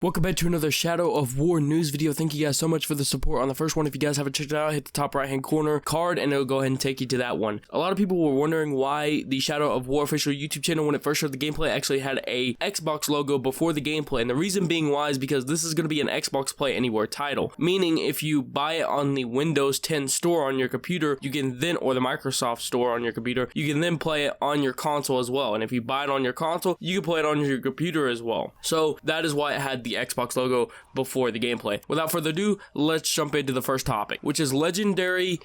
Welcome back to another Shadow of War news video. Thank you guys so much for the support on the first one. If you guys haven't checked it out, hit the top right hand corner card and it'll go ahead and take you to that one. A lot of people were wondering why the Shadow of War official YouTube channel, when it first showed the gameplay, actually had a Xbox logo before the gameplay. And the reason being why is because this is going to be an Xbox Play Anywhere title. Meaning if you buy it on the Windows 10 store on your computer, you can then, or the Microsoft store on your computer, you can then play it on your console as well. And if you buy it on your console, you can play it on your computer as well. So that is why it had the Xbox logo before the gameplay. Without further ado, let's jump into the first topic, which is legendary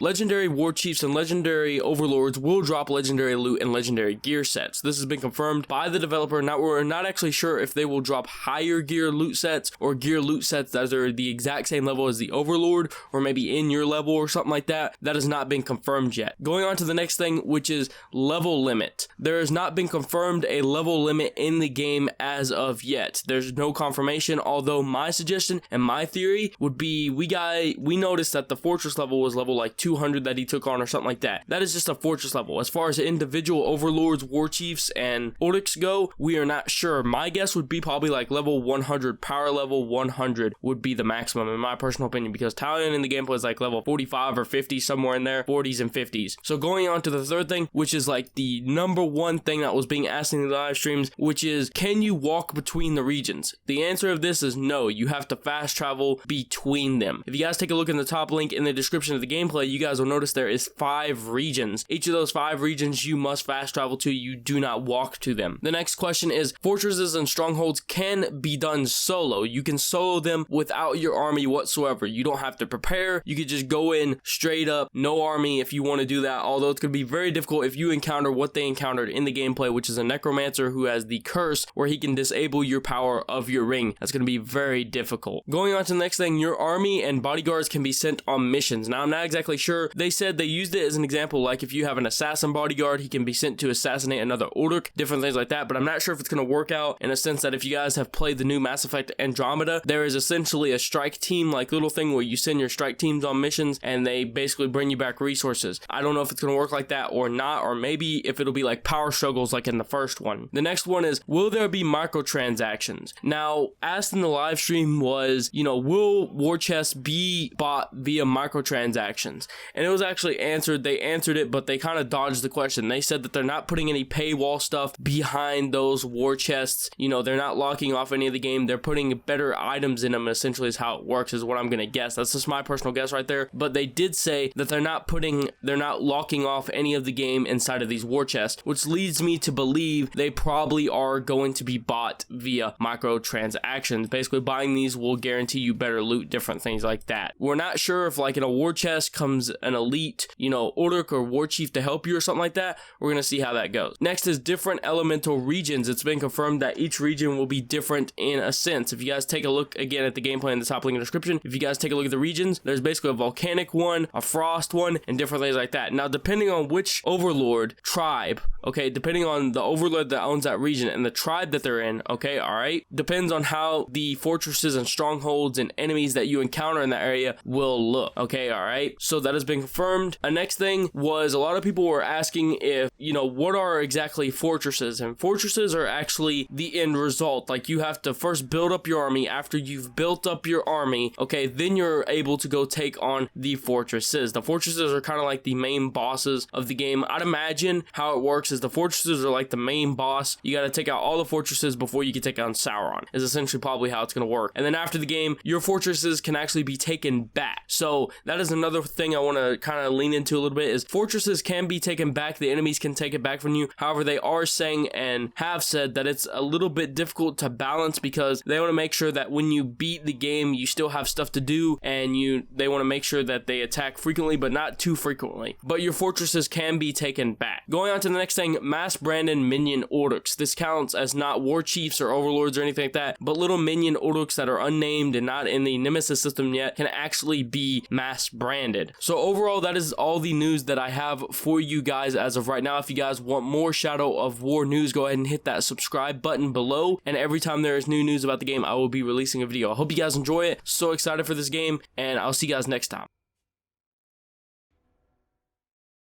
war chiefs and legendary overlords will drop legendary loot and legendary gear sets. This has been confirmed by the developer. Now we're not actually sure if they will drop higher gear loot sets or gear loot sets that are the exact same level as the overlord, or maybe in your level or something like that. That has not been confirmed yet. Going on to the next thing, which is level limit. There has not been confirmed a level limit in the game as of yet. There's no confirmation, although my suggestion and my theory would be we noticed that the fortress level was level like 200 that he took on or something like that. That is just a fortress level. As far as individual overlords, war chiefs, and orcs go, we are not sure. My guess would be probably like level 100, power level 100 would be the maximum in my personal opinion, because Talion in the gameplay is like level 45 or 50, somewhere in there, 40s and 50s. So going on to the third thing, which is like the number one thing that was being asked in the live streams, which is, can you walk between the regions? The answer of this is no. You have to fast travel between them. If you guys take a look in the top link in the description of the gameplay, you guys will notice there is 5 regions. Each of those 5 regions you must fast travel to. You do not walk to them. The next question is, fortresses and strongholds can be done solo. You can solo them without your army whatsoever. You don't have to prepare. You could just go in straight up, no army if you want to do that, although it's going to be very difficult if you encounter what they encountered in the gameplay, which is a necromancer who has the curse where he can disable your power of your ring. That's going to be very difficult. Going on to the next thing, your army and bodyguards can be sent on missions. Now I'm not exactly sure. They said they used it as an example, like if you have an assassin bodyguard, he can be sent to assassinate another Orc, different things like that, but I'm not sure if it's going to work out in a sense that if you guys have played the new Mass Effect Andromeda, there is essentially a strike team like little thing where you send your strike teams on missions and they basically bring you back resources. I don't know if it's going to work like that or not, or maybe if it'll be like power struggles like in the first one. The next one is, will there be microtransactions? Now, asked in the live stream was, will war chests be bought via microtransactions? And it was actually answered. They answered it, but they kind of dodged the question. They said that they're not putting any paywall stuff behind those war chests. They're not locking off any of the game. They're putting better items in them, essentially is how it works, is what I'm going to guess. That's just my personal guess right there. But they did say that they're not locking off any of the game inside of these war chests, which leads me to believe they probably are going to be bought via microtransactions. Basically, buying these will guarantee you better loot, different things like that. We're not sure if like in a war chest comes an elite, Orc or war chief to help you or something like that. We're going to see how that goes. Next is different elemental regions. It's been confirmed that each region will be different in a sense. If you guys take a look again at the gameplay in the top link in the description, if you guys take a look at the regions, there's basically a volcanic one, a frost one, and different things like that. Now, depending on which overlord tribe, okay, depending on the overlord that owns that region and the tribe that they're in, okay, all right, depends on how the fortresses and strongholds and enemies that you encounter in that area will look, okay, all right. So that has been confirmed. A next thing was, a lot of people were asking if, what are exactly fortresses? And fortresses are actually the end result. Like, you have to first build up your army. After you've built up your army, okay, then you're able to go take on the fortresses. The fortresses are kind of like the main bosses of the game. I'd imagine how it works is the fortresses are like the main boss. You got to take out all the fortresses before you can take on Sauron, is essentially probably how it's going to work. And then after the game, your fortresses can actually be taken back. So that is another thing I want to kind of lean into a little bit, is fortresses can be taken back. The enemies can take it back from you. However, they are saying and have said that it's a little bit difficult to balance, because they want to make sure that when you beat the game, you still have stuff to do, and they want to make sure that they attack frequently, but not too frequently. But your fortresses can be taken back. Going on to the next thing, mass branded minion orcs. This counts as not war chiefs or overlords or anything like that, but little minion orcs that are unnamed and not in the Nemesis system yet can actually be mass branded. So overall, that is all the news that I have for you guys as of right now. If you guys want more Shadow of War news, go ahead and hit that subscribe button below, and every time there is new news about the game, I will be releasing a video. I hope you guys enjoy it. So excited for this game, and I'll see you guys next time.